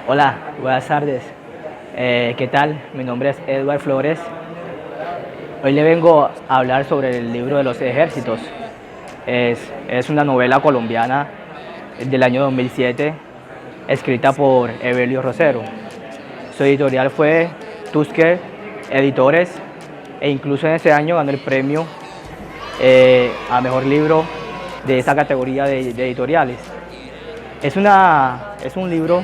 Hola, buenas tardes. ¿Qué tal? Mi nombre es Edward Flores. Hoy le vengo a hablar sobre el libro de los ejércitos. Es una novela colombiana del año 2007, escrita por Evelio Rosero. Su editorial fue Tusker Editores e incluso en ese año ganó el premio a mejor libro de esa categoría de editoriales. Es un libro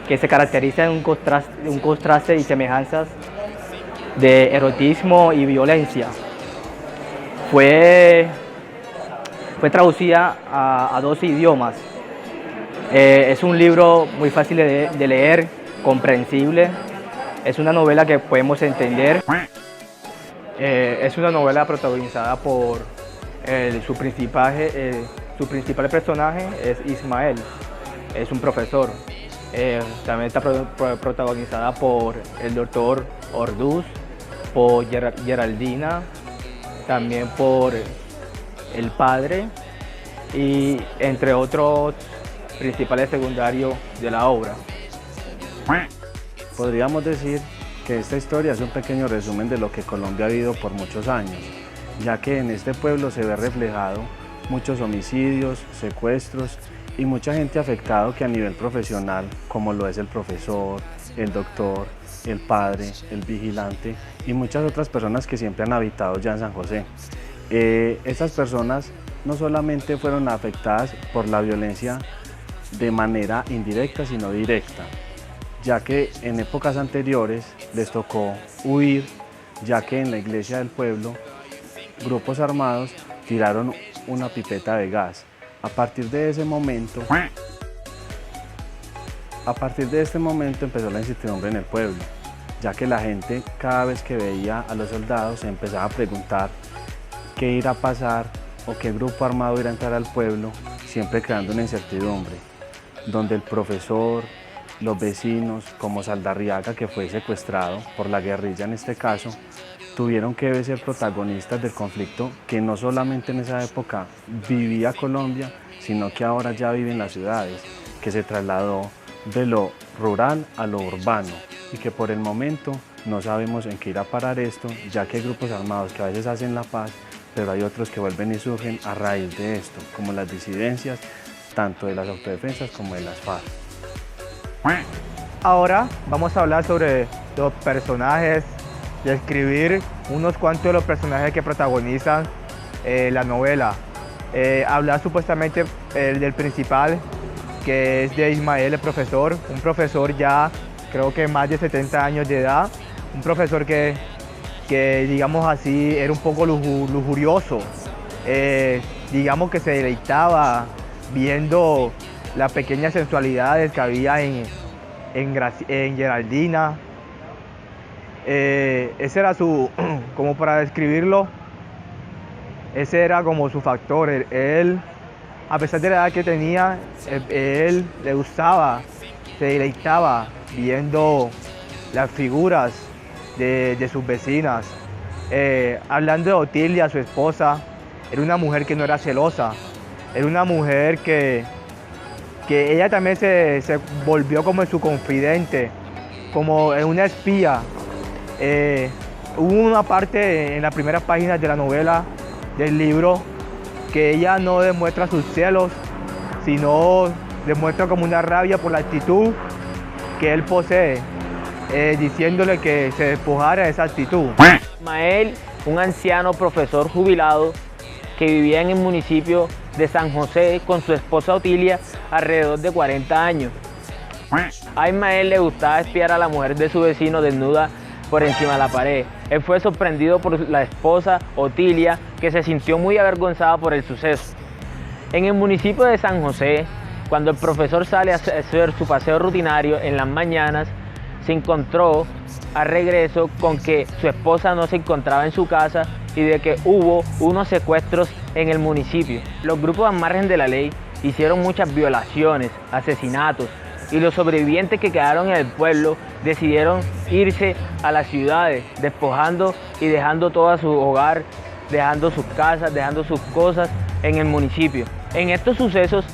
que se caracteriza de un contraste y semejanzas de erotismo y violencia. Fue, fue traducida a 12 idiomas. Es un libro muy fácil de leer, comprensible. Es una novela que podemos entender. Es una novela protagonizada por su principal personaje es Ismael. Es un profesor. También está protagonizada por el doctor Orduz, por Geraldina, también por el padre y entre otros principales secundarios de la obra. Podríamos decir que esta historia es un pequeño resumen de lo que Colombia ha vivido por muchos años, ya que en este pueblo se ve reflejado muchos homicidios, secuestros y mucha gente afectada que a nivel profesional, como lo es el profesor, el doctor, el padre, el vigilante y muchas otras personas que siempre han habitado ya en San José. Estas personas no solamente fueron afectadas por la violencia de manera indirecta, sino directa, ya que en épocas anteriores les tocó huir, ya que en la iglesia del pueblo grupos armados tiraron una pipeta de gas. A partir de este momento empezó la incertidumbre en el pueblo, ya que la gente cada vez que veía a los soldados se empezaba a preguntar qué irá a pasar o qué grupo armado irá a entrar al pueblo, siempre creando una incertidumbre, donde el profesor, los vecinos, como Saldarriaga, que fue secuestrado por la guerrilla en este caso, tuvieron que ser protagonistas del conflicto que no solamente en esa época vivía Colombia, sino que ahora ya vive en las ciudades, que se trasladó de lo rural a lo urbano y que por el momento no sabemos en qué irá a parar esto, ya que hay grupos armados que a veces hacen la paz, pero hay otros que vuelven y surgen a raíz de esto, como las disidencias, tanto de las autodefensas como de las FARC. Ahora vamos a hablar sobre los personajes, describir unos cuantos de los personajes que protagonizan la novela. Hablar supuestamente del principal, que es de Ismael, el profesor, un profesor ya creo que más de 70 años de edad, un profesor que digamos así era un poco lujurioso, digamos que se deleitaba viendo las pequeñas sensualidades que había en Geraldina. Ese era como para describirlo, ese era como su factor. Él, a pesar de la edad que tenía, él le gustaba, se deleitaba viendo las figuras de sus vecinas. Hablando de Otilia, su esposa, era una mujer que no era celosa, era una mujer que ella también se volvió como en su confidente, como en una espía. Hubo una parte en las primeras páginas de la novela, del libro, que ella no demuestra sus celos, sino demuestra como una rabia por la actitud que él posee, diciéndole que se despojara de esa actitud. Ismael, un anciano profesor jubilado que vivía en el municipio de San José con su esposa Otilia, alrededor de 40 años. A Ismael le gustaba espiar a la mujer de su vecino desnuda por encima de la pared. Él fue sorprendido por la esposa Otilia, que se sintió muy avergonzada por el suceso. En el municipio de San José, cuando el profesor sale a hacer su paseo rutinario en las mañanas, se encontró al regreso con que su esposa no se encontraba en su casa y de que hubo unos secuestros en el municipio. Los grupos al margen de la ley hicieron muchas violaciones, asesinatos, y los sobrevivientes que quedaron en el pueblo decidieron irse a las ciudades, despojando y dejando todo su hogar, dejando sus casas, dejando sus cosas en el municipio. En estos sucesos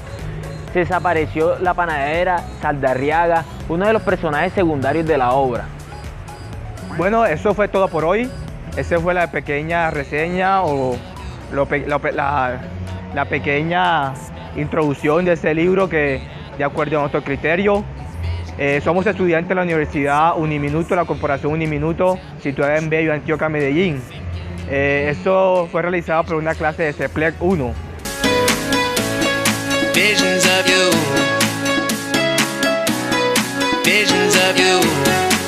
se desapareció la panadera Saldarriaga, uno de los personajes secundarios de la obra. Bueno, eso fue todo por hoy. Esa fue la pequeña reseña o la pequeña introducción de este libro que, de acuerdo a nuestro criterio, somos estudiantes de la Universidad Uniminuto, la Corporación Uniminuto, situada en Bello, Antioquia, Medellín. Esto fue realizado por una clase de CEPLEC 1. Visions of you. Visions of you.